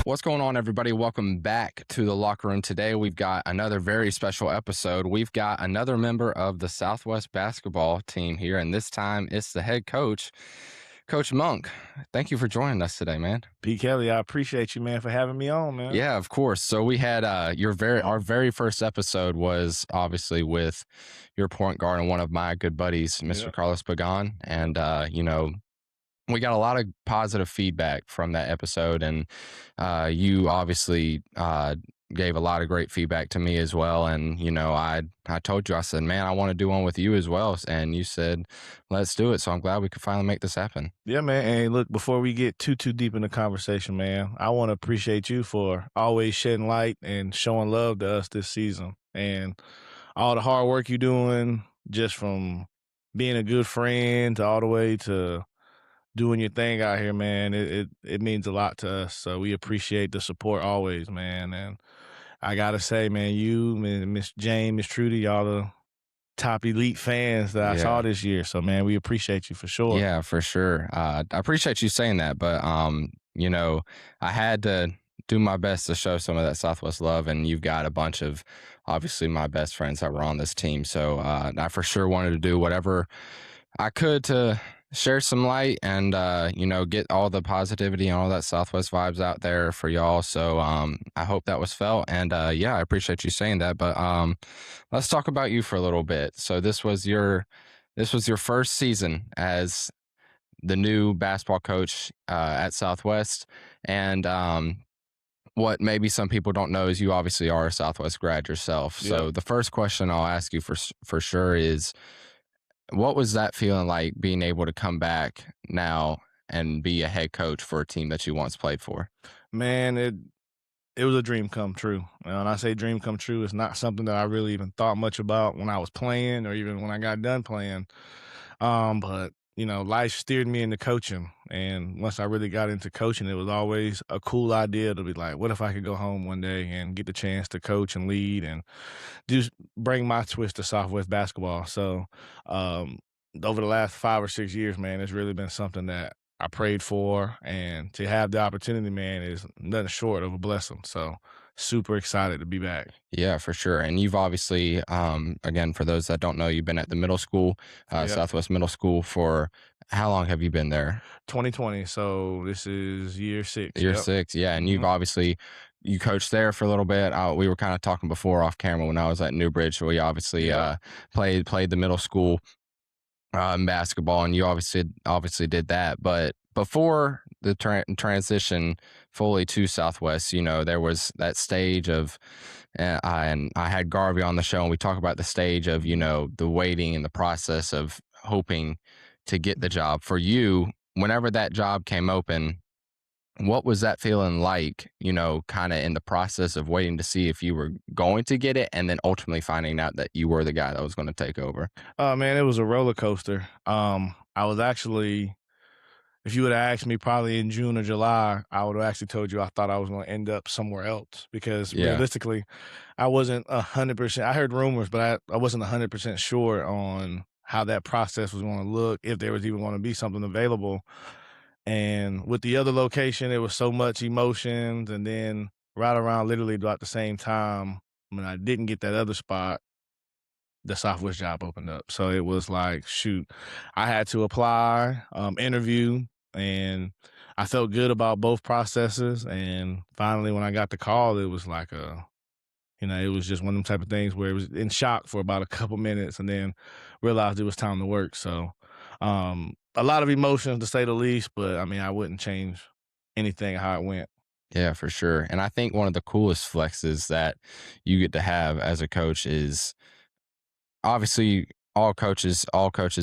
What's going on, everybody? Welcome back to the locker room. Today, we've got another very special episode. We've got another member of the Southwest basketball team here, and this time it's the head coach, Coach Monk. Thank you for joining us today, man. P. Kelly, I appreciate you, man, for having me on, man. Yeah, of course. So we had our very first episode was obviously with your point guard and one of my good buddies, Mr. Yeah. Carlos Pagan, and we got a lot of positive feedback from that episode, and you obviously gave a lot of great feedback to me as well. And I told you, I said, man, I want to do one with you as well, and you said, let's do it. So I'm glad we could finally make this happen. Yeah, man. And look, before we get too deep in the conversation, man, I want to appreciate you for always shedding light and showing love to us this season, and all the hard work you're doing, just from being a good friend to all the way to doing your thing out here, man. It means a lot to us. So we appreciate the support always, man. And I gotta say, man, you, Miss Jane, Miss Trudy, y'all the top elite fans that I saw Yeah. this year. So, man, we appreciate you for sure. Yeah, for sure. I appreciate you saying that, but I had to do my best to show some of that Southwest love, and you've got a bunch of obviously my best friends that were on this team. So I for sure wanted to do whatever I could to share some light and get all the positivity and all that Southwest vibes out there for y'all. So I hope that was felt, and I appreciate you saying that. But let's talk about you for a little bit. So this was your first season as the new basketball coach at Southwest, and what maybe some people don't know is you obviously are a Southwest grad yourself. So Yeah. the first question I'll ask you for sure is, what was that feeling like being able to come back now and be a head coach for a team that you once played for? Man, it was a dream come true. And when I say dream come true, it's not something that I really even thought much about when I was playing or even when I got done playing. But life steered me into coaching. And once I really got into coaching, it was always a cool idea to be like, what if I could go home one day and get the chance to coach and lead and just bring my twist to Southwest basketball. So, um, over the last 5 or 6 years, man, it's really been something that I prayed for, and to have the opportunity, man, is nothing short of a blessing. So, super excited to be back. Yeah, for sure. And you've obviously, again, for those that don't know, you've been at the middle school, Yeah, Southwest Middle School, for how long have you been there? 2020. So this is year 6. Year Yep. 6, yeah, and hmm you've obviously you coached there for a little bit. We were kinda talking before off camera when I was at Newbridge, we obviously, Yep. played the middle school, basketball, and you obviously did that, but before the transition fully to Southwest, there was that stage of, and I had Garvey on the show, and we talk about the stage of, the waiting and the process of hoping to get the job. For you, whenever that job came open, what was that feeling like, kind of in the process of waiting to see if you were going to get it and then ultimately finding out that you were the guy that was going to take over? Man, it was a roller coaster. I was actually, if you would have asked me probably in June or July, I would have actually told you I thought I was going to end up somewhere else because Yeah. realistically, I wasn't 100%. I heard rumors, but I wasn't 100% sure on how that process was going to look, if there was even going to be something available. And with the other location, it was so much emotions. And then right around literally about the same time when I didn't get that other spot, the Southwest job opened up. So it was like, shoot, I had to apply, interview, and I felt good about both processes. And finally, when I got the call, it was like it was just one of them type of things where it was in shock for about a couple minutes and then realized it was time to work. So a lot of emotions to say the least, but I mean, I wouldn't change anything how it went. Yeah, for sure. And I think one of the coolest flexes that you get to have as a coach is obviously all coaches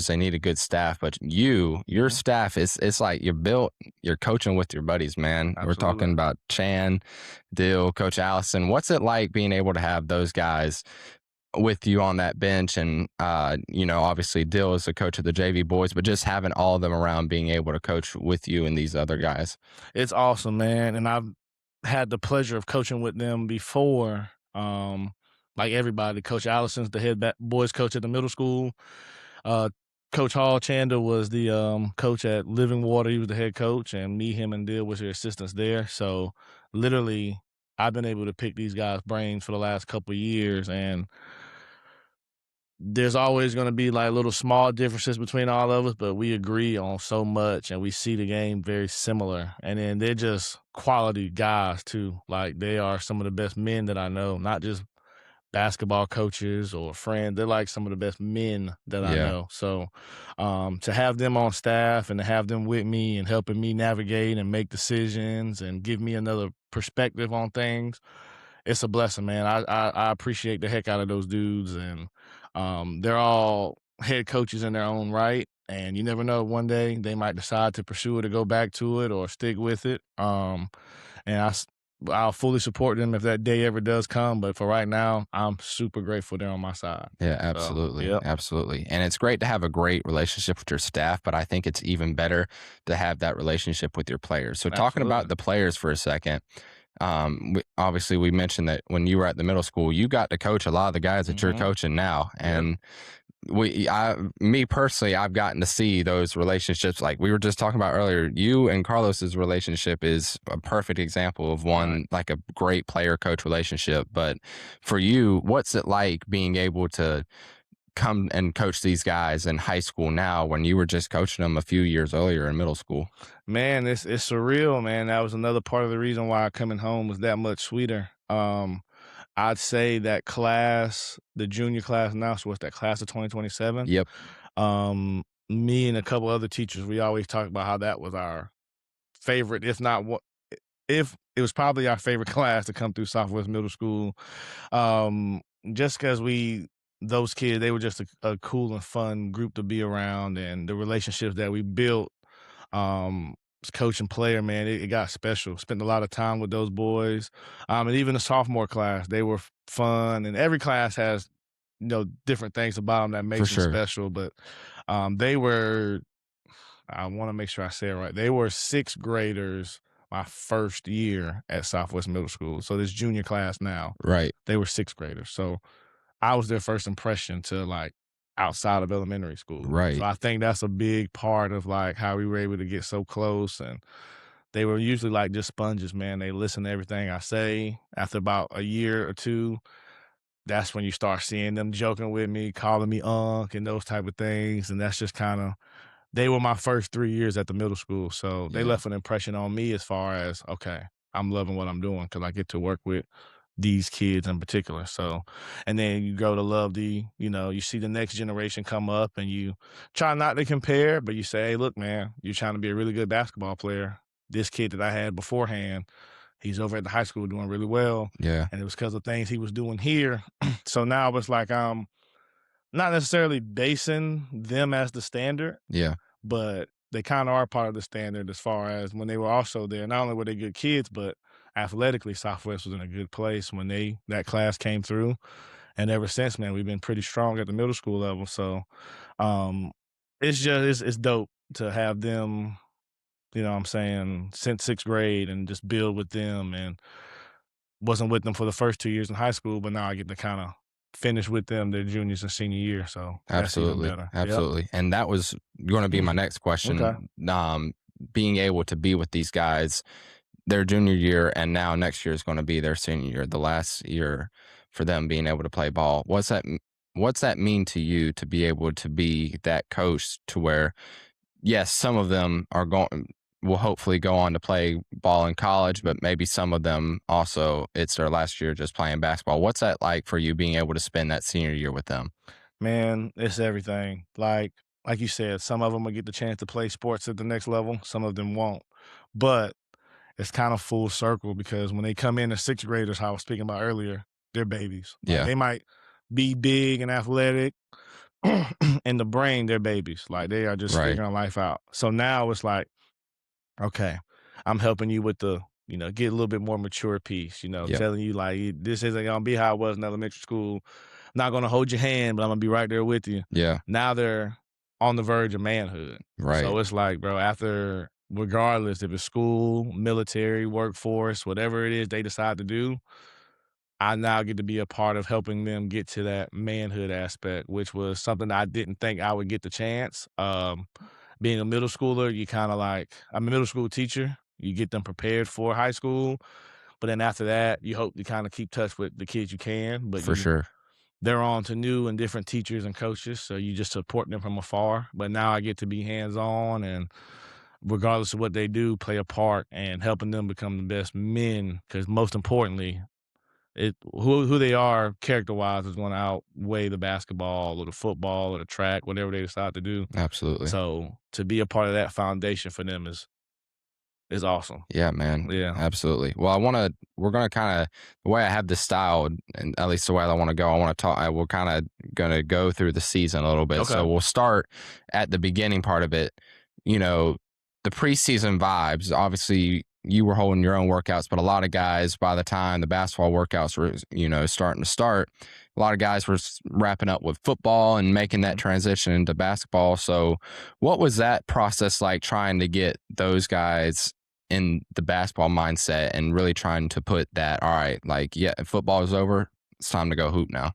they need a good staff, but your Mhm. staff is it's like you're coaching with your buddies, man. We're Absolutely. talking about Chan, Dill, Coach Allison. What's it like being able to have those guys with you on that bench? And obviously Dill is the coach of the JV boys, but just having all of them around, being able to coach with you and these other guys. It's awesome, man, and I've had the pleasure of coaching with them before. Like everybody, Coach Allison's the boys coach at the middle school. Uh, Coach Hall Chander was the coach at Living Water. He was the head coach, and me, him, and Dill was your assistants there. So literally, I've been able to pick these guys' brains for the last couple of years, and there's always gonna be, like, little small differences between all of us, but we agree on so much, and we see the game very similar, and then they're just quality guys too. Like, they are some of the best men that I know, not just basketball coaches or friends. They're like some of the best men that I Yeah. know. So to have them on staff and to have them with me and helping me navigate and make decisions and give me another perspective on things, it's a blessing, man. I appreciate the heck out of those dudes, and they're all head coaches in their own right. And you never know, one day they might decide to pursue it or go back to it or stick with it. And I'll fully support them if that day ever does come. But for right now, I'm super grateful they're on my side. Yeah, So, absolutely. yep, Absolutely. And it's great to have a great relationship with your staff, but I think it's even better to have that relationship with your players. So, talking about absolutely. the players for a second, obviously, we mentioned that when you were at the middle school, you got to coach a lot of the guys that you're Hmm. coaching now. Yep. And me personally, I've gotten to see those relationships. Like we were just talking about earlier, you and Carlos's relationship is a perfect example of Right. one, like a great player coach relationship. But for you, what's it like being able to come and coach these guys in high school now when you were just coaching them a few years earlier in middle school? Man, it's surreal, man. That was another part of the reason why coming home was that much sweeter. I'd say that class, the junior class now, so what's that class of 2027? Yep, Me and a couple other teachers, we always talk about how that was our favorite, if not what, if it was probably our favorite class to come through Southwest Middle School. Um, just because those kids, they were just a cool and fun group to be around, and the relationships that we built, as coach and player, man, it got special. Spent a lot of time with those boys, and even the sophomore class, they were fun. And every class has, different things about them that for makes them sure. special. But they were, I want to make sure I say it right. They were sixth graders my first year at Southwest Middle School. So this junior class now, Right, they were sixth graders. So I was their first impression to, like, outside of elementary school. So right. I think that's a big part of, like, how we were able to get so close, and they were usually, like, just sponges, man. They listen to everything I say. After about a year or 2, that's when you start seeing them joking with me, calling me "Unc" and those type of things, and that's just kinda, they were my first 3 years at the middle school, so they Yeah, left an impression on me as far as, okay, I'm loving what I'm doing because I get to work with these kids in particular. So, and then you grow to love you see the next generation come up, and you try not to compare, but you say, "Hey, look, man, you're trying to be a really good basketball player. This kid that I had beforehand, he's over at the high school doing really well, yeah, and it was because of things he was doing here." So now it's like I'm not necessarily basing them as the standard, yeah, but they kinda are part of the standard as far as when they were also there. Not only were they good kids, but athletically, Southwest was in a good place when that class came through, and ever since, man, we've been pretty strong at the middle school level. So, um, it's just it's dope to have them, what I'm saying, since 6th grade, and just build with them, and wasn't with them for the first 2 years in high school, but now I get to kinda finish with them their juniors and senior year, so that's even absolutely, better. Yep. absolutely. And that was going to be my next Okay. question. Being able to be with these guys their junior year, and now next year is going to be their senior year, the last year for them being able to play ball. What's that mean to you to be able to be that coach to where yes, some of them are going will hopefully go on to play ball in college, but maybe some of them also it's their last year just playing basketball. What's that like for you being able to spend that senior year with them? Man, it's everything. Like you said, some of them will get the chance to play sports at the next level, some of them won't. But it's kind of full circle because when they come in as sixth graders, how I was speaking about earlier, they're babies. Like, Yeah, they might be big and athletic, in the brain, they're babies. Like, they are just right. figuring life out. So now it's like, okay, I'm helping you with get a little bit more mature piece, Yep. telling you, like, this isn't gonna be how it was in elementary school. Not gonna hold your hand, but I'm gonna be right there with you. Yeah, Now they're on the verge of manhood. right. So it's like, bro, after, regardless if it's school, military, workforce, whatever it is they decide to do, I now get to be a part of helping them get to that manhood aspect, which was something I didn't think I would get the chance. Being a middle schooler, you kind of like, I'm a middle school teacher. You get them prepared for high school. But then after that, you hope to kind of keep touch with the kids you can, but For sure. they're on to new and different teachers and coaches, so you just support them from afar. But now I get to be hands on and regardless of what they do, play a part and helping them become the best men. Because most importantly, who they are character wise is going to outweigh the basketball or the football or the track, whatever they decide to do. Absolutely. So to be a part of that foundation for them is awesome. Yeah, man. Yeah. Absolutely. Well, we're going to kind of, the way I have this style, and at least the way I want to go, I want to talk, we're kind of going to go through the season a little bit. Okay. So we'll start at the beginning part of it. You know, the preseason vibes, obviously, you were holding your own workouts, but a lot of guys, by the time the basketball workouts were, starting to start, a lot of guys were wrapping up with football and making that Mhm. transition into basketball. So, what was that process like trying to get those guys in the basketball mindset and really trying to put that, all right, like, yeah, football is over. It's time to go hoop now.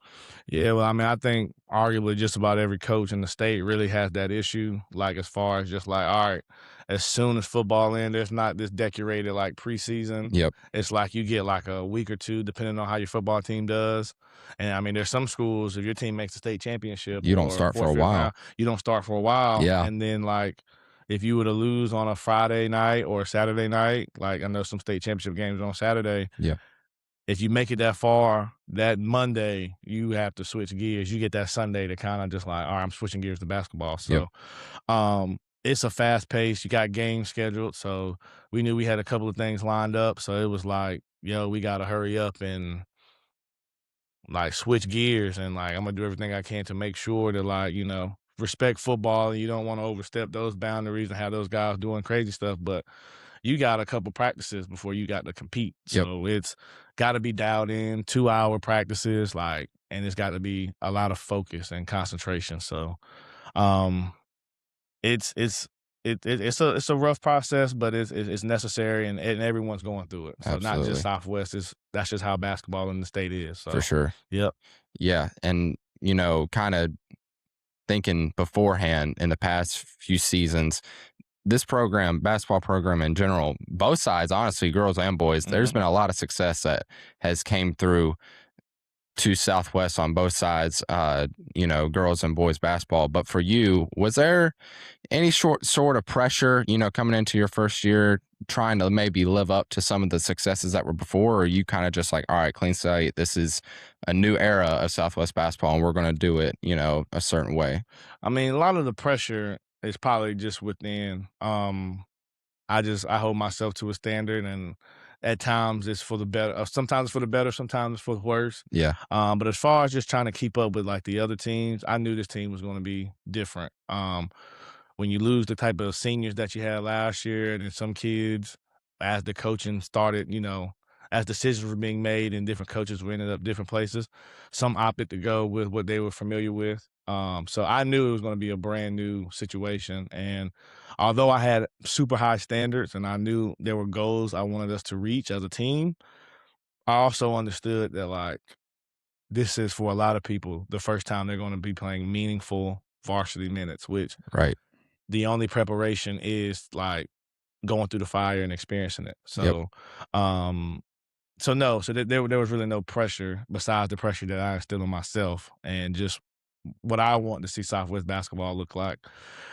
Yeah, well, I mean, I think arguably just about every coach in the state really has that issue. Like, as far as just like, all right, as soon as football ends, there's not this decorated like preseason. Yep. It's like you get like a week or two, depending on how your football team does. And I mean, there's some schools, if your team makes the state championship You don't or start for fourth, a fifth round, while. you don't start for a while. Yeah. And then, like, if you were to lose on a Friday night or Saturday night, like I know some state championship games on Saturday, Yeah. if you make it that far, that Monday, you have to switch gears. You get that Sunday to kind of just like, all right, I'm switching gears to basketball. Yep. So it's a fast pace. You got games scheduled. So we knew we had a couple of things lined up. So it was like, yo, we got to hurry up and like switch gears. And like, I'm going to do everything I can to make sure that, like, respect football. And you don't want to overstep those boundaries and have those guys doing crazy stuff. But you got a couple practices before you got to compete. Yep. So it's got to be dialed in, 2-hour practices, like, and it's got to be a lot of focus and concentration. So, um, it's it's a rough process, but it's necessary, and everyone's going through it. So not just Absolutely. Southwest. That's just how basketball in the state is. For So, sure. yep. Yeah. And, kind of thinking beforehand in the past few seasons, this program, basketball program in general, both sides, honestly, girls and boys, there's Hmm. been a lot of success that has came through to Southwest on both sides, girls and boys basketball. But for you, was there any sort of pressure, coming into your first year, trying to maybe live up to some of the successes that were before, or are you kind of just like, all right, clean slate, this is a new era of Southwest basketball, and we're going to do it, a certain way? I mean, a lot of the pressure is probably just within. I hold myself to a standard, and at times it's for the better. Sometimes it's for the better, sometimes it's for the worse. Yeah. But as far as just trying to keep up with like the other teams, I knew this team was going to be different. When you lose the type of seniors that you had last year, and then some kids, as the coaching started, as decisions were being made and different coaches were ended up different places, some opted to go with what they were familiar with. So I knew it was going to be a brand new situation, and although I had super high standards and I knew there were goals I wanted us to reach as a team, I also understood that like this is for a lot of people the first time they're going to be playing meaningful varsity minutes, which Right. the only preparation is like going through the fire and experiencing it. Yep. Um, so no, so there was really no pressure besides the pressure that I instilled on myself and just what I want to see Southwest basketball look like.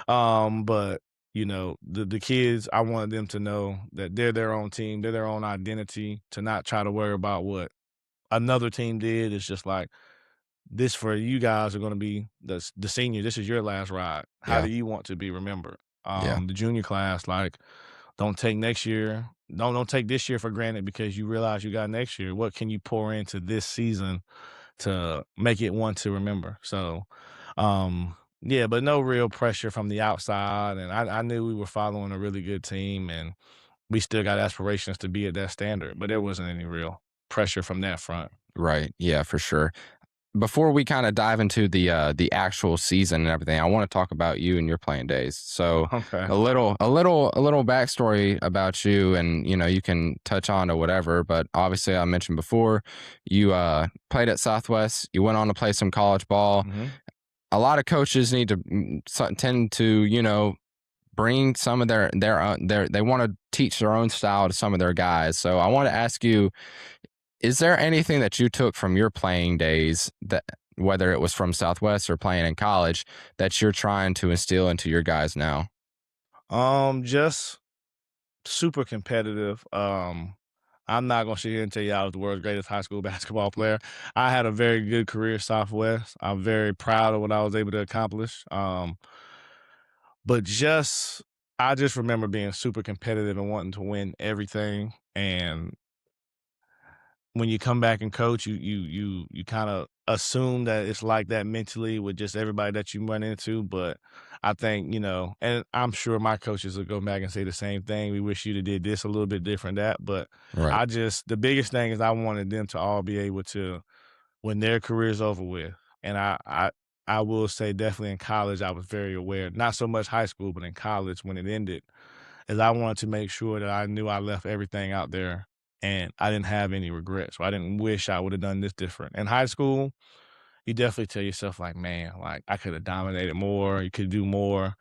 But the kids, I wanted them to know that they're their own team, they're their own identity, to not try to worry about what another team did. It's just like this for you guys are going to be the senior. This is your last ride. How Yeah. do you want to be remembered? Yeah. The junior class, like, don't take next year. Don't take this year for granted because you realize you got next year. What can you pour into this season to make it one to remember? So, yeah, but no real pressure from the outside. And I knew we were following a really good team, and we still got aspirations to be at that standard. But there wasn't any real pressure from that front. Right. Yeah, for sure. Before we kind of dive into the actual season and everything, I want to talk about you and your playing days. So Okay. a little backstory about you, and you can touch on to whatever. But obviously, I mentioned before, you played at Southwest. You went on to play some college ball. Hmm. A lot of coaches need to tend to bring some of their own they want to teach their own style to some of their guys. So I want to ask you, is there anything that you took from your playing days, that whether it was from Southwest or playing in college, that you're trying to instill into your guys now? Just super competitive. I'm not gonna sit here and tell you I was the world's greatest high school basketball player. I had a very good career at Southwest. I'm very proud of what I was able to accomplish. But I just remember being super competitive and wanting to win everything. And when you come back and coach, you kind of assume that it's like that mentally with just everybody that you run into. But I think, and I'm sure my coaches will go back and say the same thing. We wish you'd have did this a little bit different, that. But Right. the biggest thing is I wanted them to all be able to, when their career's over with. And I will say definitely in college I was very aware, not so much high school, but in college when it ended, is I wanted to make sure that I knew I left everything out there and I didn't have any regrets. So I didn't wish I would have done this different. In high school, you definitely tell yourself like, man, like I could have dominated more, you could do more.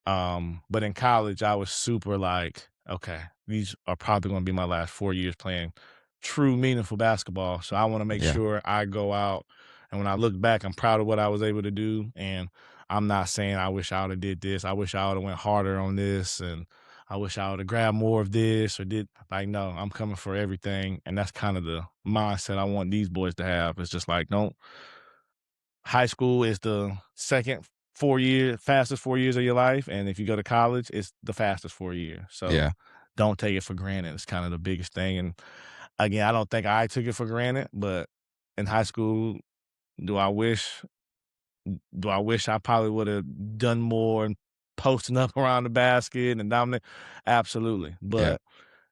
But in college, I was super like, okay, these are probably going to be my last 4 years playing true meaningful basketball. So I want to make Yeah, sure I go out and when I look back, I'm proud of what I was able to do. And I'm not saying I wish I would have did this. I wish I would have went harder on this and I wish I would have grabbed more of this or did like no, I'm coming for everything. And that's kind of the mindset I want these boys to have. It's just like don't high school is the second 4 year fastest 4 years of your life, and if you go to college, it's the fastest 4 years. So yeah, don't take it for granted. It's kind of the biggest thing. And again, I don't think I took it for granted, but in high school, do I wish I probably would have done more and posting up around the basket and dominate? Absolutely. yeah, But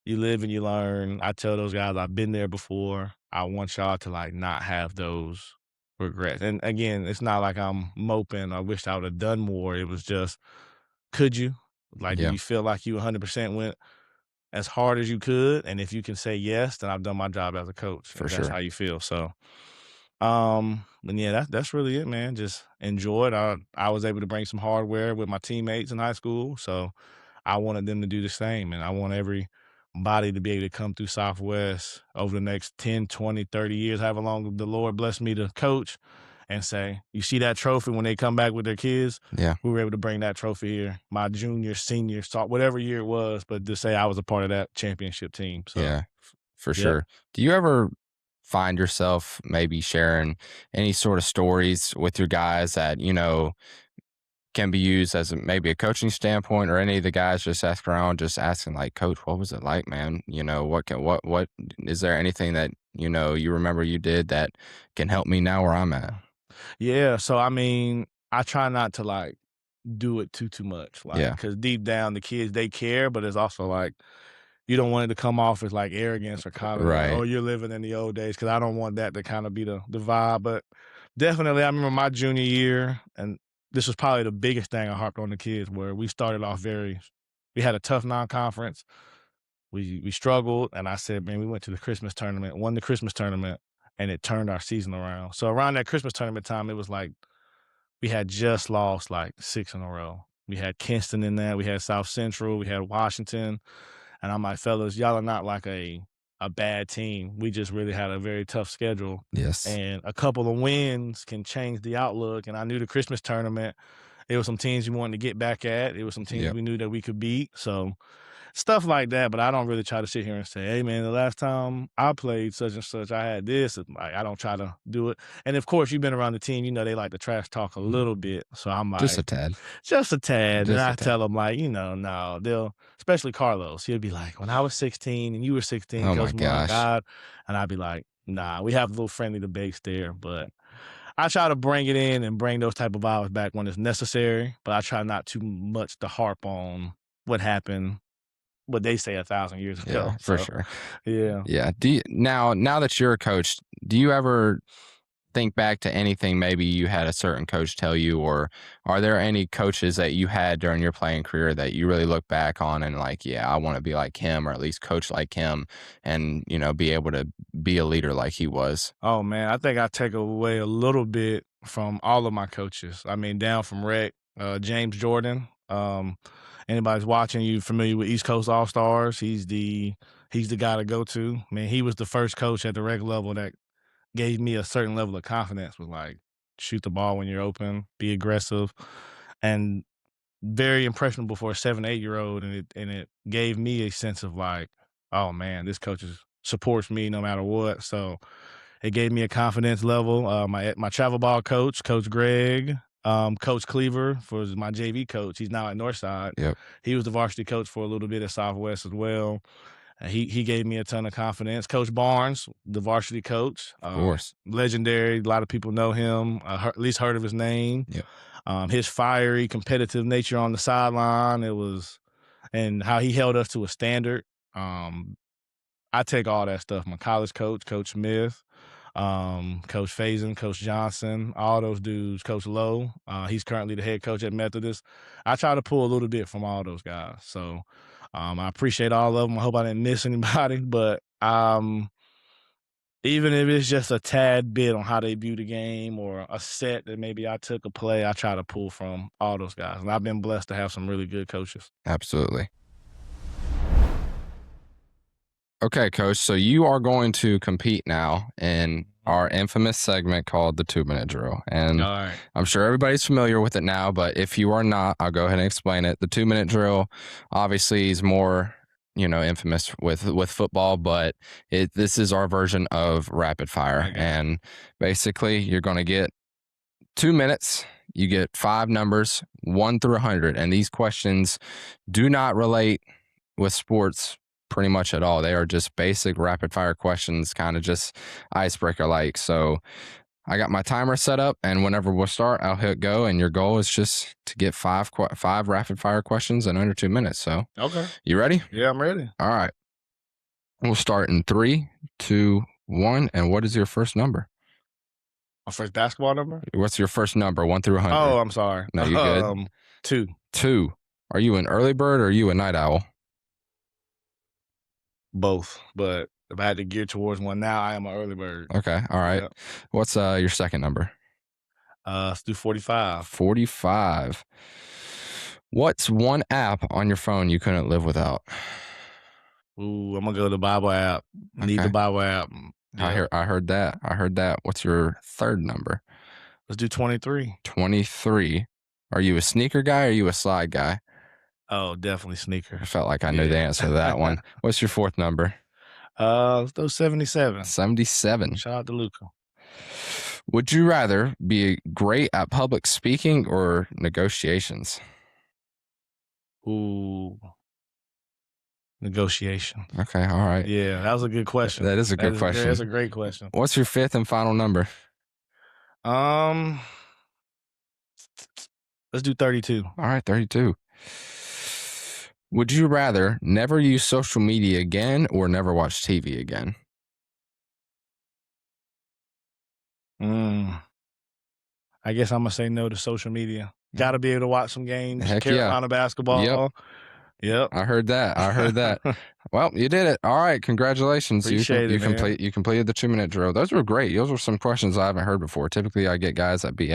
you live and you learn. I tell those guys I've been there before. I want y'all to like not have those regrets. And again, it's not like I'm moping. I wish I would have done more. It was just, could you? Like, do yeah, you feel like you 100% went as hard as you could? And if you can say yes, then I've done my job as a coach. for If that's sure. how you feel, so and yeah, that's really it, man. Just enjoy it. I was able to bring some hardware with my teammates in high school, so I wanted them to do the same, and I want everybody to be able to come through Southwest over the next 10, 20, 30 years, however long the Lord blessed me to coach, and say, "You see that trophy when they come back with their kids? Yeah, We were able to bring that trophy here, my junior, senior, so whatever year it was, but to say I was a part of that championship team." So, yeah, for yep. sure. Do you ever find yourself maybe sharing any sort of stories with your guys that, can be used as maybe a coaching standpoint, or any of the guys just ask around, just asking like, Coach, what was it like, man? What is there anything that, you remember you did that can help me now where I'm at? Yeah, so I mean, I try not to like do it too much, like Yeah, because deep down the kids they care, but it's also like you don't want it to come off as like arrogance or kind of like, oh, right. you're living in the old days, because I don't want that to kind of be the vibe. But definitely, I remember my junior year, and this was probably the biggest thing I harped on the kids, where we started off we had a tough non-conference. We struggled, and I said, man, we went to the Christmas tournament, won the Christmas tournament, and it turned our season around. So around that Christmas tournament time, it was like we had just lost like 6 in a row. We had Kinston in there, we had South Central, we had Washington, and I'm like, "Fellas, y'all are not like a bad team. We just really had a very tough schedule, Yes. and a couple of wins can change the outlook." And I knew the Christmas tournament, it was some teams we wanted to get back at. It was some teams Yep. we knew that we could beat. So stuff like that, but I don't really try to sit here and say, "Hey, man, the last time I played such and such, I had this." And, like, I don't try to do it. And of course, you've been around the team, they like to trash talk a little bit. So I'm Just a like, tad. just a tad. And Just a I tad. tell them, like, no, especially Carlos. He'll be like, when I was 16 and you were 16, Oh my Coach my gosh. God. And I'd be like, nah, we have a little friendly debates there. But I try to bring it in and bring those type of vibes back when it's necessary. But I try not too much to harp on what happened what they say 1,000 years ago. Yeah, for So, sure. yeah. Yeah. Now that you're a coach, do you ever think back to anything maybe you had a certain coach tell you, or are there any coaches that you had during your playing career that you really look back on and like, yeah, I want to be like him, or at least coach like him, and be able to be a leader like he was? Oh, man, I think I take away a little bit from all of my coaches. I mean, down from Rec, James Jordan, Anybody's watching, you familiar with East Coast All Stars? He's the guy to go to. Man, he was the first coach at the rec level that gave me a certain level of confidence. Was like, shoot the ball when you're open, be aggressive, and very impressionable for a 7, 8 year old. And it gave me a sense of like, oh man, this coach supports me no matter what. So it gave me a confidence level. My travel ball coach, Coach Greg, Coach Cleaver for my JV coach. He's now at Northside. Yep. He was the varsity coach for a little bit at Southwest as well. He gave me a ton of confidence. Coach Barnes, the varsity coach, Of course. legendary. A lot of people know him, at least heard of his name. Yep. His fiery, competitive nature on the sideline, and how he held us to a standard. I take all that stuff. My college coach, Coach Smith, Coach Faison, Coach Johnson, all those dudes, Coach Lowe. He's currently the head coach at Methodist. I try to pull a little bit from all those guys. So I appreciate all of them. I hope I didn't miss anybody, but even if it's just a tad bit on how they view the game or a set that maybe I took a play, I try to pull from all those guys. And I've been blessed to have some really good coaches. Absolutely. Okay, coach. So you are going to compete now in our infamous segment called the 2-minute drill. And All right. I'm sure everybody's familiar with it now, but if you are not, I'll go ahead and explain it. The 2-minute drill obviously is more, infamous with football, but this is our version of rapid fire. Okay. And basically you're going to get 2 minutes. You get 5 numbers, 1 through 100. And these questions do not relate with sports pretty much at all. They are just basic rapid fire questions, kind of just icebreaker like. So I got my timer set up, and whenever we'll start, I'll hit go. And your goal is just to get five rapid fire questions in under 2 minutes. So, Okay. You ready? Yeah, I'm ready. All right. We'll start in 3, 2, 1. And what is your first number? My first basketball number? What's your first number, 1 through 100? Oh, I'm sorry. No, you good. 2. 2. Are you an early bird or are you a night owl? Both, but if I had to gear towards one now, I am an early bird. Okay. All right. Yep. What's your second number? Let's do 45. 45. What's one app on your phone you couldn't live without? Ooh, I'm gonna go to the Bible app. Need Okay. the Bible app. Yeah. I heard that. What's your third number? Let's do 23. 23. Are you a sneaker guy or are you a slide guy? Oh, definitely sneaker. I felt like I knew the answer to that one. What's your fourth number? Let's do 77. 77. Shout out to Luca. Would you rather be great at public speaking or negotiations? Ooh. Negotiations. Okay, all right. Yeah, that was a good question. That is a good question. That's a great question. What's your fifth and final number? Let's do 32. All right, 32. Would you rather never use social media again or never watch TV again? I guess I'm going to say no to social media. Got to be able to watch some games. Heck Carolina basketball. Yep. I heard that. Well, you did it. All right, congratulations. Appreciate it, man. You completed the 2-minute drill. Those were great. Those were some questions I haven't heard before. Typically, I get guys that be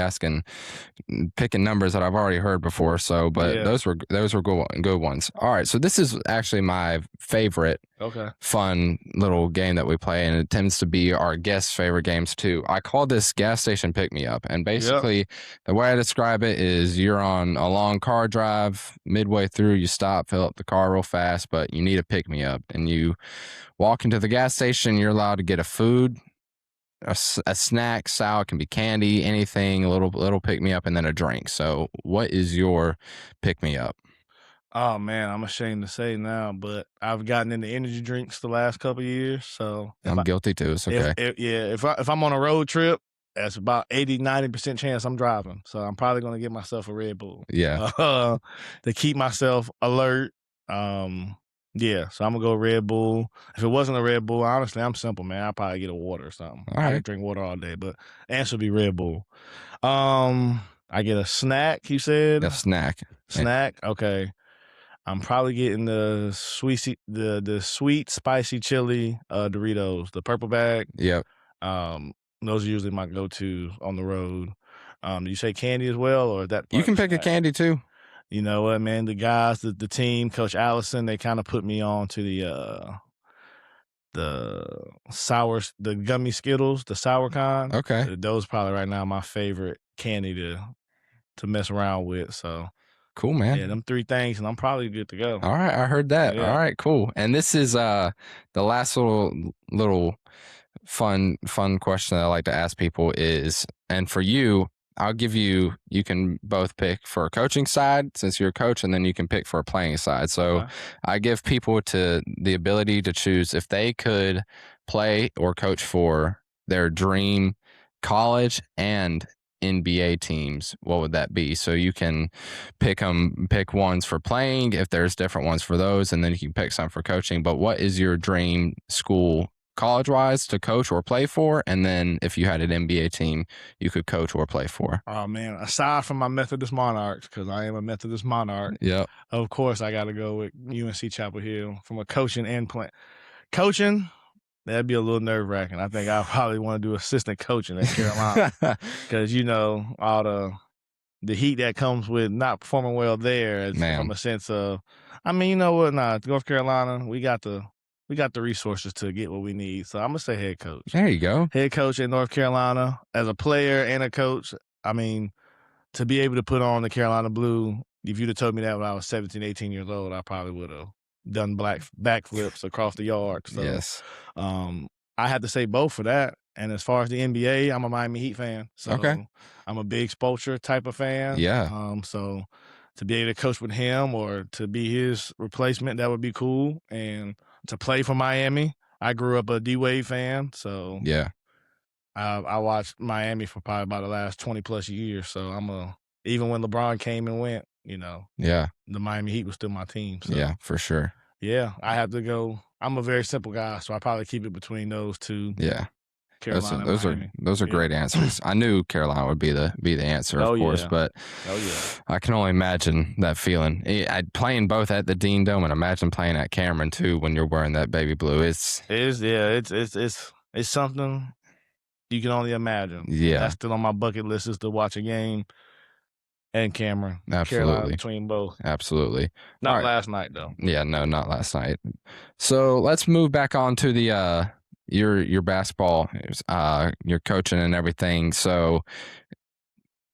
picking numbers that I've already heard before. So, but Yeah. those were good ones. All right, so this is actually my favorite. Okay. Fun little game that we play, and it tends to be our guests' favorite games too. I call this gas station pick me up, and basically the way I describe it is you're on a long car drive, midway through you stop, fill up the car real fast, but you need a pick me up, and you walk into the gas station. You're allowed to get a food, a snack, salad, can be candy, anything, a little pick me up, and then a drink. So what is your pick me up? Oh man, I'm ashamed to say now, but I've gotten into energy drinks the last couple of years. So I'm guilty too. It's okay. If I'm on a road trip, that's about 80-90% chance I'm driving. So I'm probably gonna get myself a Red Bull. Yeah. To keep myself alert. Yeah, so I'm gonna go Red Bull. If it wasn't a Red Bull, honestly, I'm simple, man. I'll probably get a water or something. All right. I could drink water all day, but answer would be Red Bull. I get a snack, you said? A snack. Snack? Okay. I'm probably getting the sweet spicy chili Doritos, the purple bag. Yep. Those are usually my go-to on the road. Do you say candy as well, or is that? You can pick a candy too. You know what, man? The guys, the team, Coach Allison, they kinda put me on to the the gummy Skittles, the sour kind. Okay, Those probably right now my favorite candy to mess around with, so, cool, yeah, man. them 3 things, and I'm probably good to go. All right, I heard that. All Yeah. right, cool. And this is the last little fun question that I like to ask people is, and for you, I'll give you, you can both pick for a coaching side since you're a coach, and then you can pick for a playing side. So Okay. I give people to the ability to choose if they could play or coach for their dream college and NBA teams, what would that be? So you can pick ones for playing if there's different ones for those, and then you can pick some for coaching. But what is your dream school college wise to coach or play for? And then if you had an NBA team you could coach or play for. Oh, man, aside from my Methodist Monarchs, because I am a Methodist Monarch, Yep. of course, I gotta go with UNC Chapel Hill from a coaching and play coaching, that'd be a little nerve-wracking. I think I probably wanna do assistant coaching at Carolina because all the heat that comes with not performing well there is from Man, a sense of, I mean, you know what? Nah, North Carolina, we got the resources to get what we need. So I'm gonna say head coach. there you go. Head coach at North Carolina as a player and a coach. I mean, to be able to put on the Carolina blue, if you'd have told me that when I was 17, 18 years old, I probably would have done black backflips across the yard. So Yes. um, I had to say both for that. And as far as the NBA, I'm a Miami Heat fan. Okay. So I'm a big Spoelstra type of fan. Yeah. So to be able to coach with him or to be his replacement, that would be cool. And to play for Miami, I grew up a D Wade fan. So Yeah. I watched Miami for probably about the last 20 plus years. So even when LeBron came and went, Yeah. the Miami Heat was still my team. So Yeah, for sure. yeah, I have to go. I'm a very simple guy, so I probably keep it between those two, Yeah. Those are Carolina and those are Miami. those are Yeah. great answers. I knew Carolina would be the answer, of Oh course, yeah. but Oh yeah. I can only imagine that feeling. Playing both at the Dean Dome and imagine playing at Cameron too when you're wearing that baby blue. It's It's something you can only imagine. And yeah, that's still on my bucket list is to watch a game and Cameron, Carolina absolutely. between both. Absolutely. All Not right. last night though. Yeah, no, not last night. So let's move back on to the your basketball, your coaching and everything. So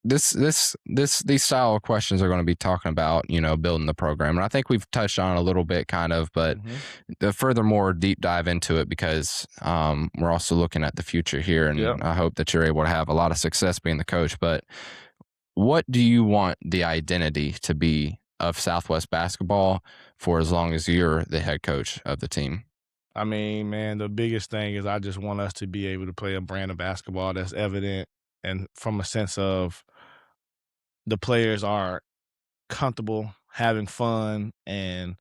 these style of questions are going to be talking about, building the program, and I think we've touched on it a little bit kind of, but Hmm. the furthermore deep dive into it because we're also looking at the future here, Yep. and I hope that you're able to have a lot of success being the coach. But what do you want the identity to be of Southwest basketball for as long as you're the head coach of the team? I mean, man, the biggest thing is I just want us to be able to play a brand of basketball that's evident and from a sense of the players are comfortable having fun and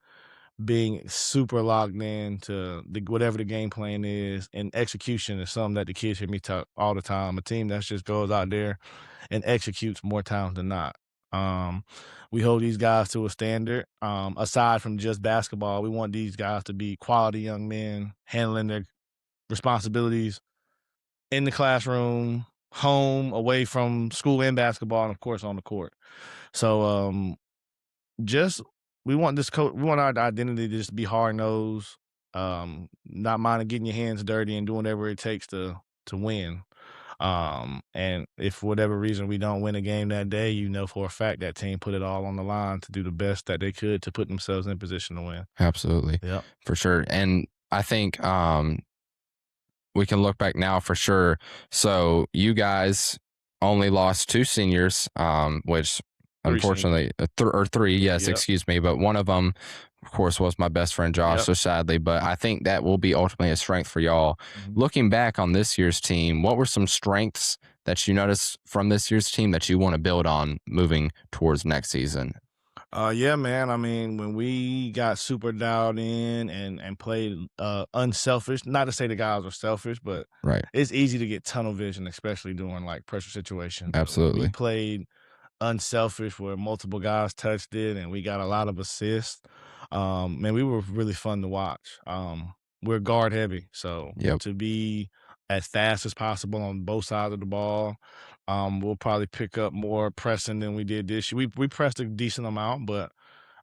being super logged in to whatever the game plan is, and execution is something that the kids hear me talk all the time. A team that just goes out there and executes more times than not. Um, we hold these guys to a standard. Aside from just basketball, we want these guys to be quality young men handling their responsibilities in the classroom, home, away from school and basketball, and of course on the court. So just we want our identity to just be hard nosed, not minding getting your hands dirty and doing whatever it takes to win. And if for whatever reason we don't win a game that day, you know for a fact that team put it all on the line to do the best that they could to put themselves in position to win. Absolutely, Yep. for sure. And I think we can look back now for sure. So you guys only lost two seniors, which Three seniors. unfortunately, or three, yes, Yep. excuse me. But one of them, of course, was my best friend Josh. Yep. So sadly, but I think that will be ultimately a strength for y'all. Mhm. Looking back on this year's team, what were some strengths that you noticed from this year's team that you want to build on moving towards next season? Yeah, man. I mean, when we got super dialed in and played unselfish, not to say the guys are selfish, but Right. it's easy to get tunnel vision, especially during like pressure situations. But when we Absolutely. played unselfish where multiple guys touched it and we got a lot of assists, man, we were really fun to watch. We're guard heavy, so Yep. to be as fast as possible on both sides of the ball, We'll probably pick up more pressing than we did this year. We pressed a decent amount, but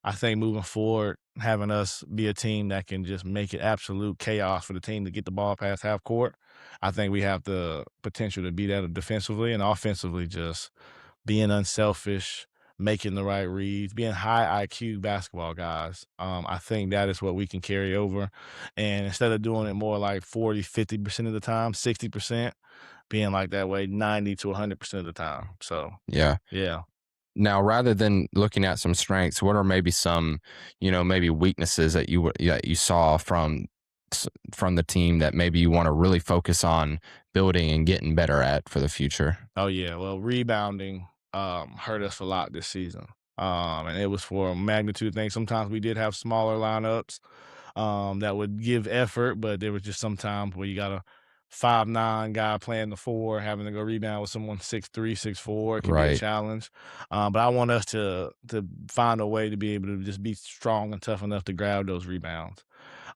I think moving forward, having us be a team that can just make it absolute chaos for the team to get the ball past half court, I think we have the potential to be that defensively and offensively, just being unselfish, making the right reads, being high IQ basketball guys. I think that is what we can carry over. And instead of doing it more like 40, 50% of the time, 60%, being like that way 90 to 100% of the time. So, Yeah. yeah. Now, rather than looking at some strengths, what are maybe some, maybe weaknesses that you saw from the team that maybe you want to really focus on building and getting better at for the future? Oh yeah, well, rebounding hurt us a lot this season. And it was for a magnitude thing. Sometimes we did have smaller lineups that would give effort, but there was just sometimes where you got a 5'9" guy playing the four, having to go rebound with someone 6'3", 6'4". It could be a Right. challenge. But I want us to find a way to be able to just be strong and tough enough to grab those rebounds.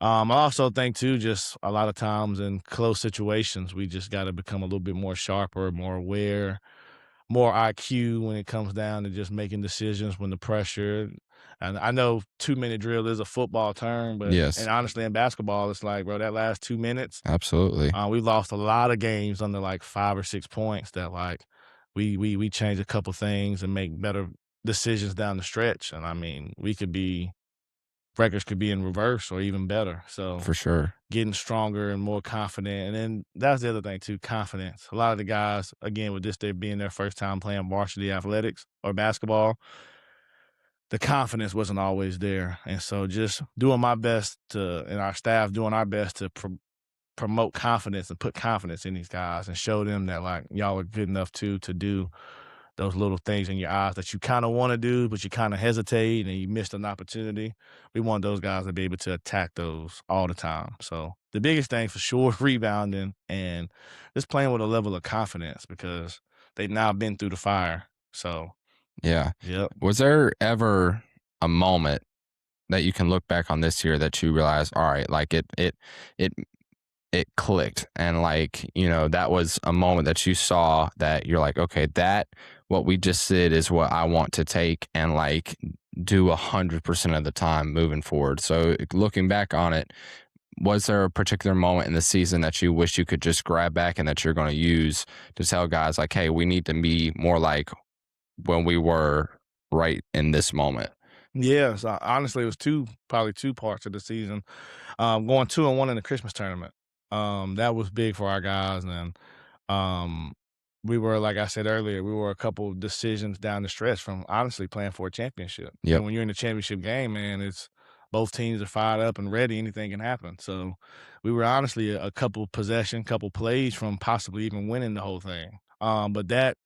I also think too, just a lot of times in close situations, we just got to become a little bit more sharper, more aware, more IQ when it comes down to just making decisions when the pressure. And I know 2 minute drill is a football term, but and Yes, honestly, in basketball, it's like, bro, that last 2 minutes, absolutely. we lost a lot of games under like 5 or 6 points. That like we change a couple things and make better decisions down the stretch. And I mean, we could be records could be in reverse or even better. So For sure. getting stronger and more confident. And then that's the other thing too, confidence. A lot of the guys, again, with this day being their first time playing varsity athletics or basketball, the confidence wasn't always there. And so just doing my best to, and our staff doing our best to promote confidence and put confidence in these guys and show them that like y'all are good enough too to do those little things in your eyes that you kind of want to do, but you kind of hesitate and you missed an opportunity. We want those guys to be able to attack those all the time. So the biggest thing for sure, rebounding and just playing with a level of confidence because they've now been through the fire. So, Yeah. yep. Was there ever a moment that you can look back on this year that you realize, all right, like it it clicked and like, that was a moment that you saw that you're like, okay, that what we just did is what I want to take and like do 100% of the time moving forward. So looking back on it, was there a particular moment in the season that you wish you could just grab back and that you're going to use to tell guys like, hey, we need to be more like when we were right in this moment? Yeah, so honestly, it was probably two parts of the season. Going 2-1 in the Christmas tournament. That was big for our guys, and um, we were, like I said earlier, we were a couple decisions down the stretch from honestly playing for a championship. Yep. And when you're in the championship game, man, it's both teams are fired up and ready. Anything can happen. So we were honestly a couple possession, couple plays from possibly even winning the whole thing. But that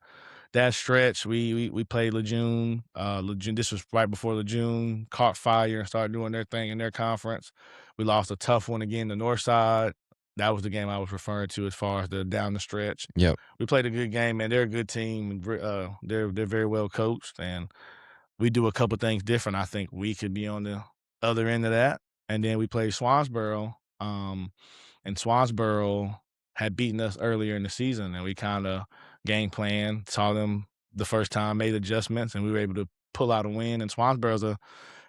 stretch, we played Lejeune. Lejeune. This was right before Lejeune caught fire and started doing their thing in their conference. We lost a tough one again, the North Side. That was the game I was referring to as far as the down the stretch. Yep. We played a good game, man. They're a good team. And they're very well coached, and we do a couple things different. I think we could be on the other end of that. And then we played Swansboro, and Swansboro had beaten us earlier in the season, and we kind of game plan, saw them the first time, made adjustments, and we were able to pull out a win. And Swansboro's a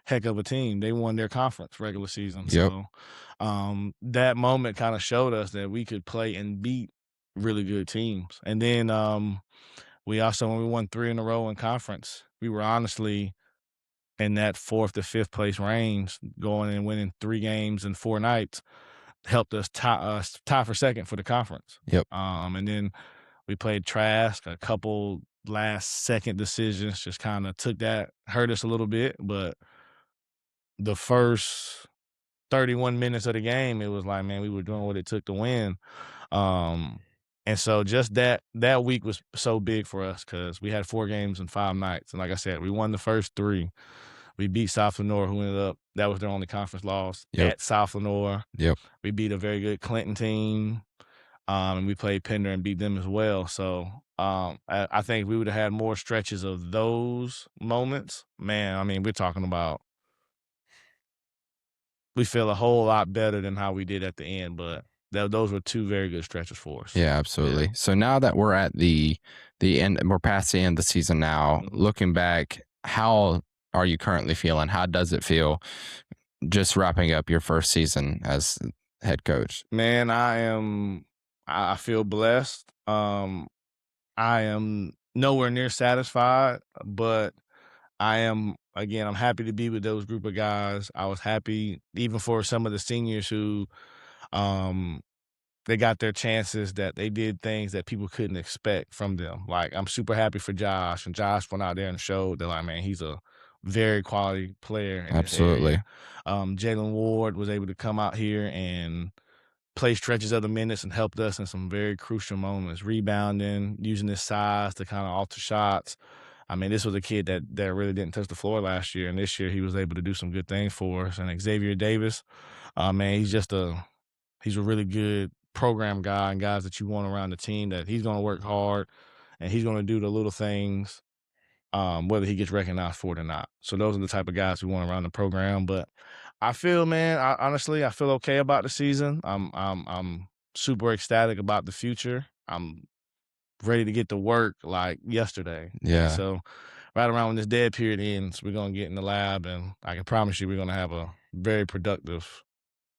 heck of a team. They won their conference regular season. Yep. So that moment kind of showed us that we could play and beat really good teams. And then we also, when we won 3 in a row in conference, we were honestly in that 4th to 5th place range, going and winning 3 games in 4 nights helped us tie for second for the conference. Yep. And then we played Trask, a couple last second decisions just kinda took that hurt us a little bit, but the first 31 minutes of the game, it was like, man, we were doing what it took to win. Um, and so just that week was so big for us because we had 4 games in 5 nights, and like I said, we won the first 3. We beat South Lenore, who ended up that was their only conference loss Yep. at South Lenore. Yep. We beat a very good Clinton team, and we played Pender and beat them as well. So I think we would have had more stretches of those moments. Man, I mean, we're talking about we feel a whole lot better than how we did at the end, but those were 2 very good stretches for us. Yeah, Yeah. absolutely. So now that we're at the end, we're past the end of the season now. Mhm. Looking back, how are you currently feeling? How does it feel just wrapping up your first season as head coach? Man, I feel blessed. I am nowhere near satisfied, but I am again, I'm happy to be with those group of guys. I was happy even for some of the seniors who um they got their chances, that they did things that people couldn't expect from them. Like, I'm super happy for Josh, and Josh went out there and showed that, like, man, he's a very quality player in this area. Absolutely. Jalen Ward was able to come out here and play stretches of the minutes and helped us in some very crucial moments, rebounding, using his size to kind of alter shots. I mean, this was a kid that really didn't touch the floor last year, and this year he was able to do some good things for us. And Xavier Davis, man, he's a really good program guy and guys that you want around the team, that he's gonna work hard and he's gonna do the little things, whether he gets recognized for it or not. So those are the type of guys we want around the program. But I feel, man, honestly, I feel okay about the season. I'm super ecstatic about the future. I'm ready to get to work like yesterday. And Yeah, so right around when this dead period ends, we're gonna get in the lab, and I can promise you we're gonna have a very productive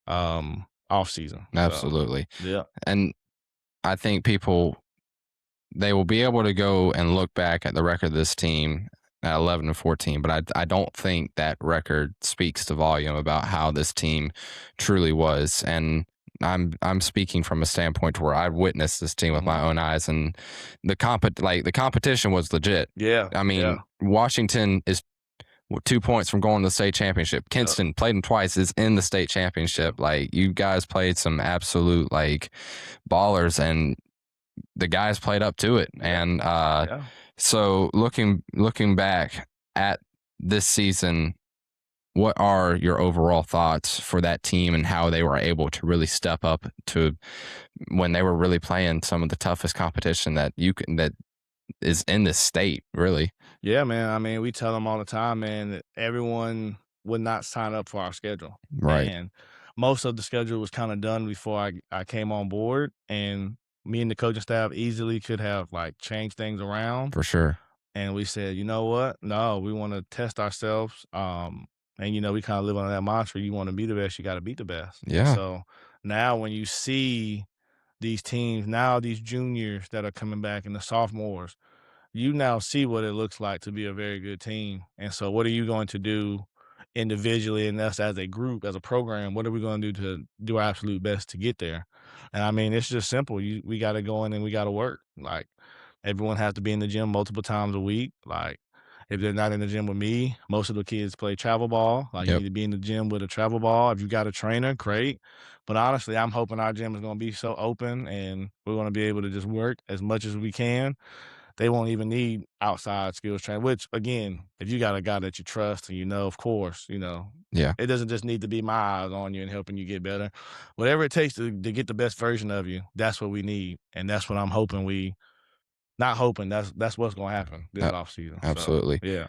off season. So absolutely. yeah. And I think people they will be able to go and look back at the record of this team at 11 and 14, but I don't think that record speaks to volume about how this team truly was. And I'm speaking from a standpoint to where I witnessed this team with Mhm. my own eyes, and the competition was legit. Yeah, I mean, yeah, Washington is 2 points from going to the state championship. yep, Kinston played them twice, is in the state yep, championship. Like, you guys played some absolute like ballers, and the guys played up to it. yeah, And yeah. so looking back at this season, what are your overall thoughts for that team and how they were able to really step up to when they were really playing some of the toughest competition that is in this state, really? Yeah, man, I mean, we tell them all the time, man, that everyone would not sign up for our schedule, Right, and most of the schedule was kinda done before I came on board, and me and the coaching staff easily could have, like, changed things around, for sure. and we said, "You know what? No, we wanna test ourselves," and, we kinda live on that mantra, "You wanna be the best, you gotta beat the best," and Yeah, so now when you see these teams now, these juniors that are coming back and the sophomores, you now see what it looks like to be a very good team. And so, what are you going to do individually and us as a group, as a program? What are we going to do to do our absolute best to get there? And I mean, it's just simple. We got to go in and we got to work. Like, everyone has to be in the gym multiple times a week. Like, if they're not in the gym with me, most of the kids play travel ball. Like, you yep, need to be in the gym with a travel ball. If you got a trainer, great. But honestly, I'm hoping our gym is going to be so open and we're going to be able to just work as much as we can. They won't even need outside skills training, which again, if you got a guy that you trust and of course, yeah, it doesn't just need to be my eyes on you and helping you get better. Whatever it takes to get the best version of you, that's what we need. And that's what I'm hoping we not hoping, that's what's gonna happen this a- offseason. So absolutely. yeah.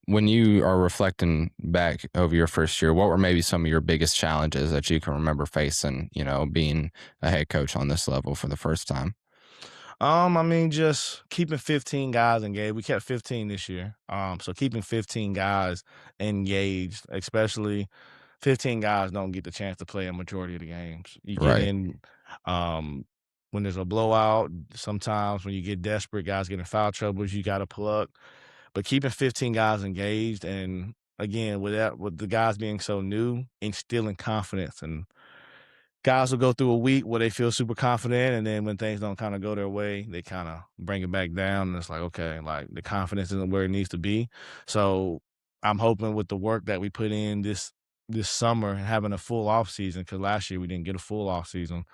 When you are reflecting back over your first year, what were maybe some of your biggest challenges that you can remember facing, being a head coach on this level for the first time? I mean, just keeping 15 guys engaged. We kept 15 this year. So keeping 15 guys engaged, especially 15 guys don't get the chance to play a majority of the games. You get Right. in when there's a blowout, sometimes when you get desperate, guys get in foul troubles, you got to pluck. But keeping 15 guys engaged, and again, with the guys being so new, instilling confidence. And guys will go through a week where they feel super confident, and then when things don't kind of go their way, they kind of bring it back down. And it's like, okay, like the confidence isn't where it needs to be. So I'm hoping with the work that we put in this summer and having a full off season, because last year we didn't get a full off season,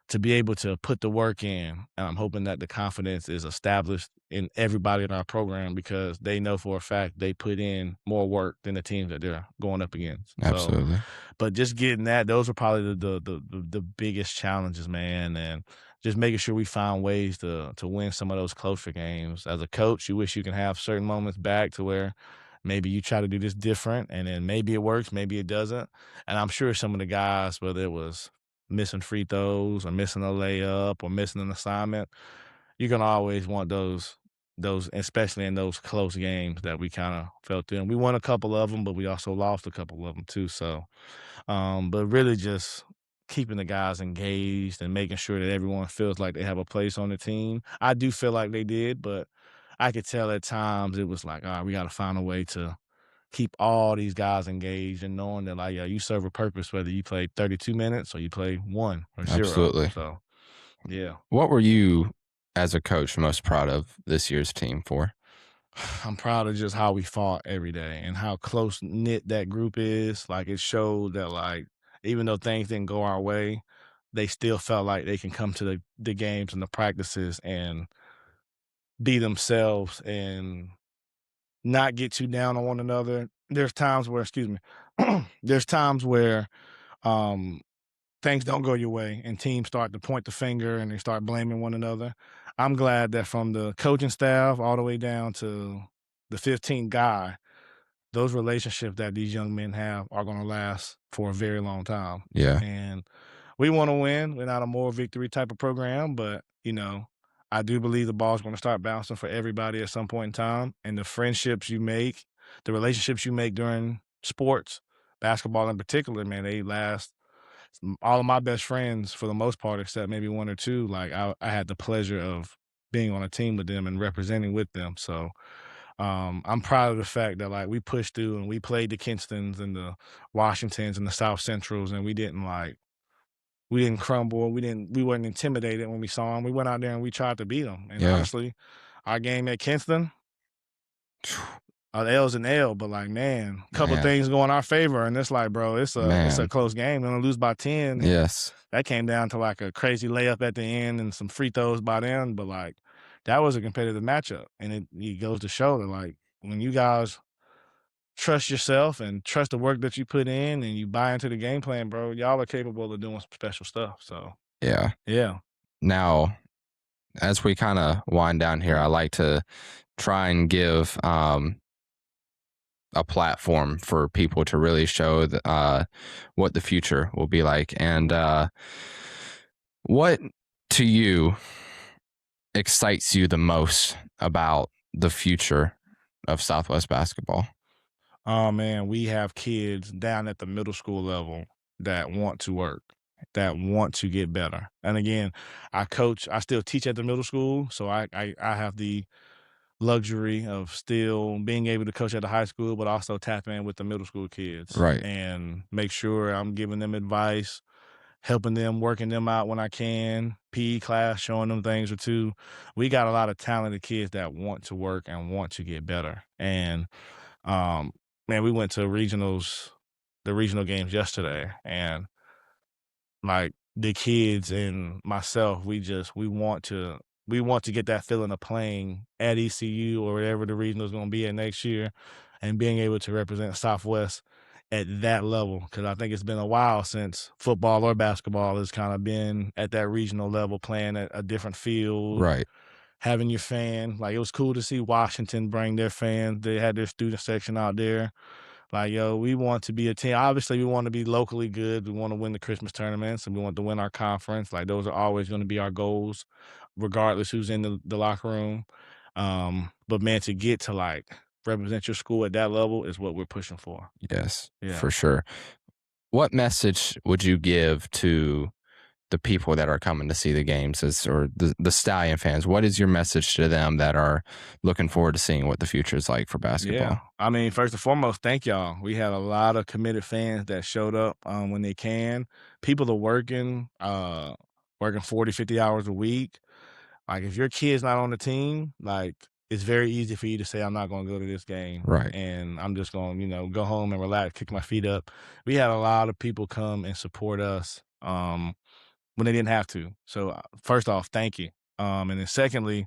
to be able to put the work in. And I'm hoping that the confidence is established in everybody in our program, because they know for a fact they put in more work than the teams that they're going up against. So Absolutely. but just getting that, those are probably the biggest challenges, man, and just making sure we find ways to win some of those closer games. As a coach, you wish you can have certain moments back to where maybe you try to do this different, and then maybe it works, maybe it doesn't. And I'm sure some of the guys, whether it was missing free throws or missing a layup or missing an assignment, you're gonna always want those, especially in those close games that we kind of felt in. We won a couple of them, but we also lost a couple of them too. So, but really just keeping the guys engaged and making sure that everyone feels like they have a place on the team. I do feel like they did, but I could tell at times it was like, all right, we got to find a way to keep all these guys engaged and knowing that, like, yeah, you serve a purpose whether you play 32 minutes or you play 1 or 0. Absolutely. So, yeah. What were you, as a coach, most proud of this year's team for? I'm proud of just how we fought every day and how close knit that group is. Like, it showed that, like, even though things didn't go our way, they still felt like they can come to the games and the practices and be themselves and not get too down on one another. There's times where, excuse me, there's times where um things don't go your way and teams start to point the finger and they start blaming one another. I'm glad that from the coaching staff all the way down to the 15th guy, those relationships that these young men have are going to last for a very long time. Yeah, And we want to win. We're not a moral victory type of program, but I do believe the ball's going to start bouncing for everybody at some point in time. And the friendships you make, the relationships you make during sports, basketball in particular, man, they last. All of my best friends, for the most part, except maybe one or two, like I had the pleasure of being on a team with them and representing with them. So I'm proud of the fact that, like, we pushed through and we played the Kinstons and the Washingtons and the South Centrals, and we didn't crumble. We weren't intimidated when we saw them. We went out there and we tried to beat them. And yeah. honestly, our game at Kinston, L's an L, but, like, man, a couple Man, things go in our favor, and it's like, bro, it's a man. close game. We're gonna lose by 10, and Yes. that came down to, like, a crazy layup at the end and some free throws by then, but, like, that was a competitive matchup, and it goes to show that, like, when you guys trust yourself and trust the work that you put in and you buy into the game plan, bro, y'all are capable of doing some special stuff. So, Yeah. yeah. Now, as we kind of wind down here, I like to try and give a platform for people to really show what the future will be like. And what to you excites you the most about the future of Southwest basketball? Oh, man, we have kids down at the middle school level that want to work, that want to get better. And again, I still teach at the middle school, so I have the luxury of still being able to coach at the high school, but also tap in with the middle school kids Right, and make sure I'm giving them advice, helping them, working them out when I can, PE class, showing them things or two. We got a lot of talented kids that want to work and want to get better. And um, man, we went to the regional games yesterday, and, like, the kids and myself, we want to get that feeling of playing at ECU or whatever the regional is gonna be at next year and being able to represent Southwest at that level. Because I think it's been a while since football or basketball has kinda been at that regional level, playing at a different field, right. having your fan. Like, it was cool to see Washington bring their fans. They had their student section out there. Like, yo, we want to be a team. Obviously, we want to be locally good. We want to win the Christmas tournaments and we want to win our conference. Like, those are always going to be our goals, regardless who's in the locker room. But man, to get to, like, represent your school at that level is what we're pushing for. Yes, Yeah. for sure. What message would you give to the people that are coming to see the games or the Stallion fans? What is your message to them that are looking forward to seeing what the future is like for Yeah. basketball? I mean, first and foremost, thank y'all. We had a lot of committed fans that showed up when they can. People are working 40, 50 hours a week. Like, if your kid's not on the team, like, it's very easy for you to say, I'm not going to go to this game Right, and I'm just going to, go home and relax, kick my feet up. We had a lot of people come and support us when they didn't have to. So, first off, thank you. And then secondly,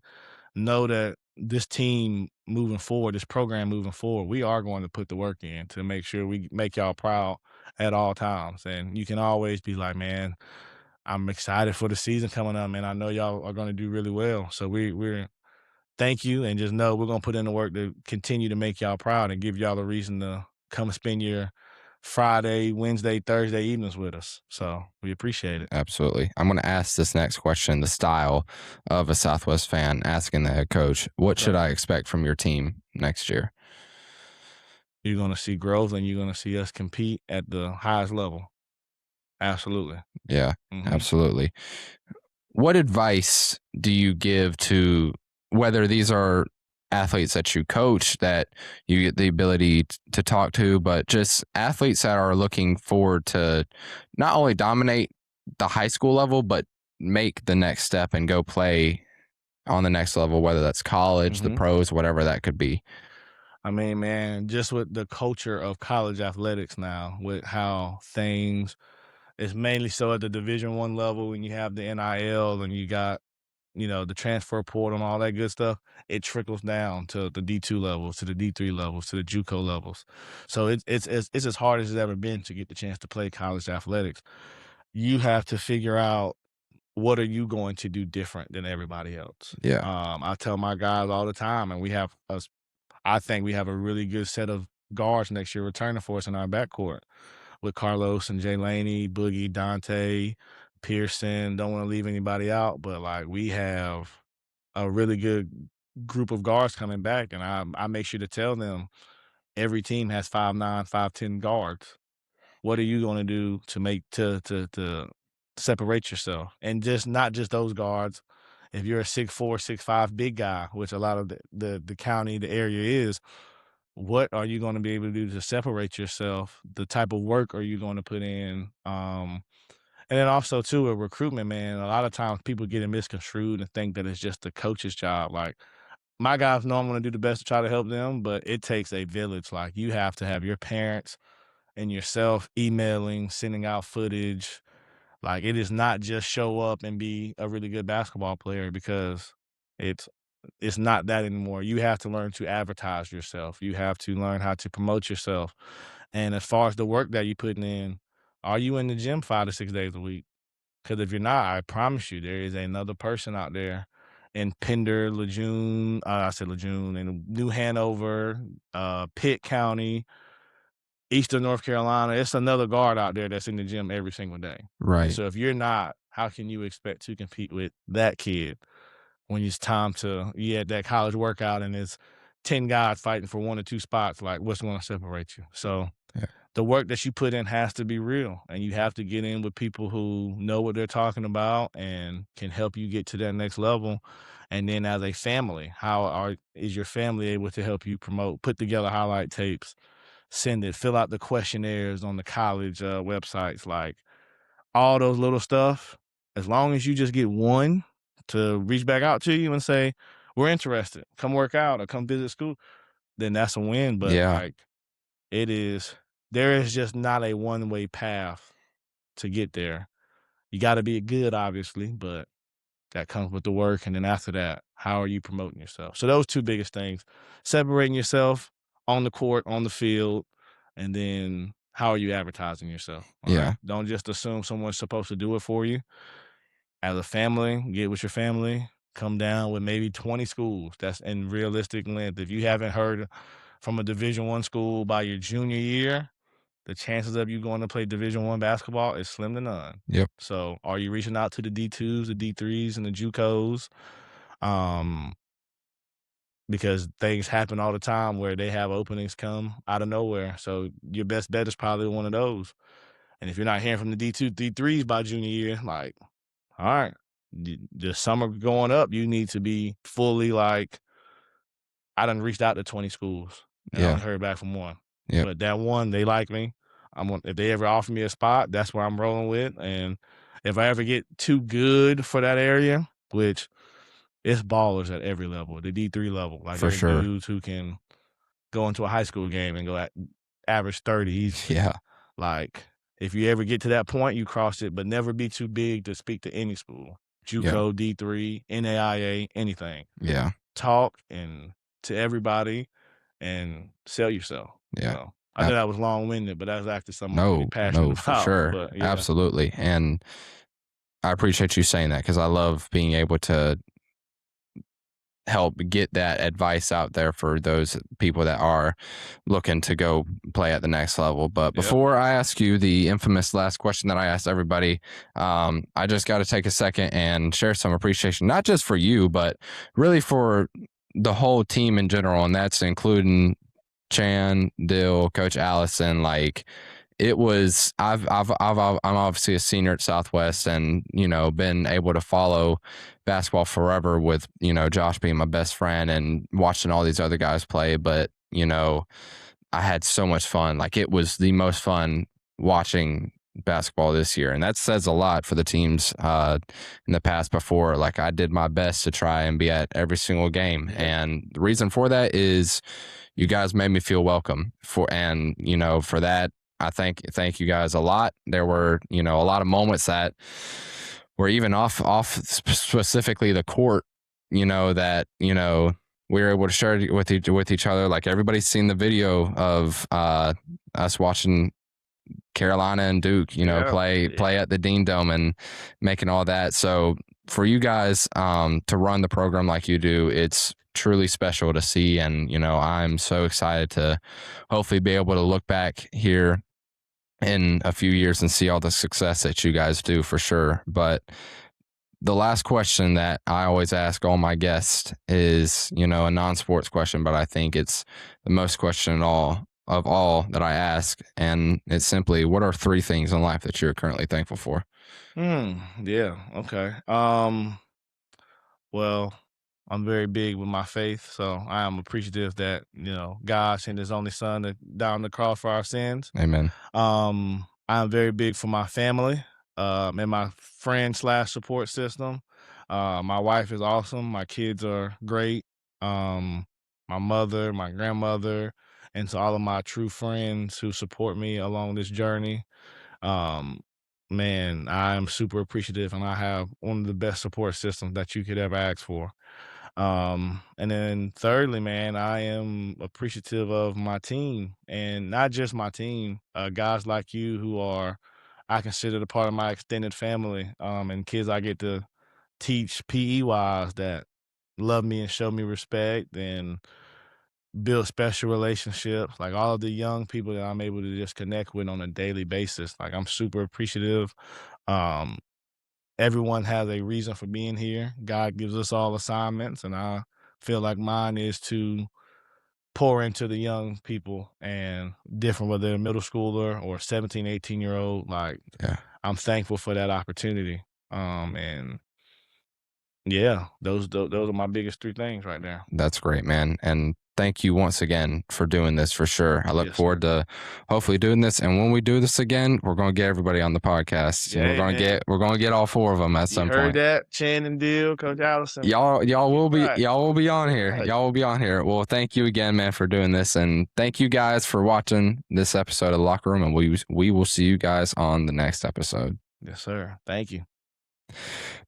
know that this team moving forward, this program moving forward, we are going to put the work in to make sure we make y'all proud at all times. And you can always be like, man, I'm excited for the season coming up, man. I know y'all are going to do really well. So we're thank you, and just know we're going to put in the work to continue to make y'all proud and give y'all a reason to come spend your Friday, Wednesday, Thursday evenings with us. So we appreciate it. Absolutely. I'm going to ask this next question the style of a Southwest fan asking the head coach, what should Okay. I expect from your team next year? You're going to see growth and you're going to see us compete at the highest level. Absolutely. Yeah, Hmm. absolutely. What advice do you give to whether these are athletes that you coach that you get the ability to talk to, but just athletes that are looking forward to not only dominate the high school level, but make the next step and go play on the next level, whether that's college, the Hmm. pros, whatever that could be? I mean, man, just with the culture of college athletics now, with how things is mainly so at the Division I level when you have the NIL and you got, the transfer portal and all that good stuff, it trickles down to the D2 levels, to the D3 levels, to the JUCO levels. So it's as hard as it's ever been to get the chance to play college athletics. You have to figure out what are you going to do different than everybody else. Yeah. I tell my guys all the time, and I think we have a really good set of guards next year returning for us in our backcourt with Carlos and Jay Laney, Boogie, Dante, Pearson. Don't want to leave anybody out, but like we have a really good group of guards coming back, and I make sure to tell them every team has 5'9", 5'10" guards. What are you going to do to make to separate yourself? And just not just those guards. If you're a 6'4", 6'5" big guy, which a lot of the county, the area is, what are you going to be able to do to separate yourself? The type of work are you going to put in? And then also too, a recruitment, man. A lot of times people get it misconstrued and think that it's just the coach's job. Like my guys know I'm going to do the best to try to help them, but it takes a village. Like you have to have your parents and yourself emailing, sending out footage. Like it is not just show up and be a really good basketball player because it's it's not that anymore. You have to learn to advertise yourself. You have to learn how to promote yourself. And as far as the work that you're putting in, are you in the gym 5 to 6 days a week? Because if you're not, I promise you, there is another person out there in Pender, Lejeune, I said Lejeune, in New Hanover, Pitt County, Eastern North Carolina. It's another guard out there that's in the gym every single day. And Right. so if you're not, how can you expect to compete with that kid when it's time to you at that college workout and it's 10 guys fighting for 1 or 2 spots? Like what's going to separate you? So Yeah. the work that you put in has to be real, and you have to get in with people who know what they're talking about and can help you get to that next level. And then as a family, is your family able to help you promote, put together highlight tapes, send it, fill out the questionnaires on the college websites, like all those little stuff. As long as you just get one to reach back out to you and say, we're interested, come work out or come visit school, then that's a win. But Yeah. like there is just not a one-way path to get there. You got to be good, obviously, but that comes with the work. And then after that, how are you promoting yourself? So those two biggest things: separating yourself on the court, on the field, and then how are you advertising yourself? All right. Yeah. Don't just assume someone's supposed to do it for you. As a family, get with your family, come down with maybe 20 schools. That's in realistic length. If you haven't heard from a Division I school by your junior year, the chances of you going to play Division I basketball is slim to none. Yep. So, are you reaching out to the D2s, the D3s, and the JUCOs? Um, because things happen all the time where they have openings come out of nowhere. So, your best bet is probably one of those. And if you're not hearing from the D2, D3s by junior year, like, all right, the summer going up, you need to be fully like, I done reached out to 20 schools and I Yeah. only heard back from one. Yep. But that one, they like me. If they ever offer me a spot, that's where I'm rolling with. And if I ever get too good for that area, which it's ballers at every level, the D3 level, like For there are sure. dudes who can go into a high school game and go at average 30 easily. Yeah. Like if you ever get to that point, you cross it, but never be too big to speak to any school. Yeah. JUCO, D3, NAIA, anything. Yeah. Talk and to everybody and sell yourself. Yeah. So I know that was long winded, but that's actually something I'm really No, passionate no, for about. sure. But yeah. Absolutely. And I appreciate you saying that because I love being able to help get that advice out there for those people that are looking to go play at the next level. But Yep. before I ask you the infamous last question that I asked everybody, I just got to take a second and share some appreciation, not just for you, but really for the whole team in general, and that's including Chan, Dill, Coach Allison. Like, it was I'm obviously a senior at Southwest, and been able to follow basketball forever with Josh being my best friend and watching all these other guys play. But I had so much fun. Like, it was the most fun watching basketball this year, and that says a lot for the teams in the past. Before, like, I did my best to try and be at every single game, Yeah. and the reason for that is you guys made me feel welcome. For that, I thank you guys a lot. There were a lot of moments that were even off specifically the court, that we were able to share with each other. Like, everybody's seen the video of us watching Carolina and Duke, Yeah. play at the Dean Dome and making all that. So for you guys to run the program like you do, it's truly special to see. And I'm so excited to hopefully be able to look back here in a few years and see all the success that you guys do, for sure. But the last question that I always ask all my guests is, a non-sports question, but I think it's the most question of all that I ask. And it's simply, what are 3 things in life that you're currently thankful for? Yeah. Okay. Well, I'm very big with my faith, so I am appreciative that, God sent his only son to die on the cross for our sins. Amen. I'm very big for my family, and my friend/support system. My wife is awesome. My kids are great. Um, my mother, my grandmother, and to all of my true friends who support me along this journey. Um, man, I am super appreciative, and I have one of the best support systems that you could ever ask for. And then thirdly, man, I am appreciative of my team, and not just my team, guys like you who are, I consider the part of my extended family, and kids I get to teach PE wise that love me and show me respect and build special relationships. Like, all of the young people that I'm able to just connect with on a daily basis. Like, I'm super appreciative. Um, Everyone has a reason for being here. God gives us all assignments, and I feel like mine is to pour into the young people and different, whether they're a middle schooler or 17, 18-year-old. Like, Yeah. I'm thankful for that opportunity. And yeah, those are my biggest 3 things right there. That's great, man. And thank you once again for doing this, for sure. I look Yes, sir. forward to hopefully doing this. And when we do this again, we're going to get everybody on the podcast. And Hey, man. we're going to get all 4 of them at You some heard point. that? Chan and Deal, Coach Allison, man. Right. Y'all will be on here. Right. Y'all will be on here. Well, thank you again, man, for doing this. And thank you guys for watching this episode of The Locker Room. And we will see you guys on the next episode. Yes, sir. Thank you.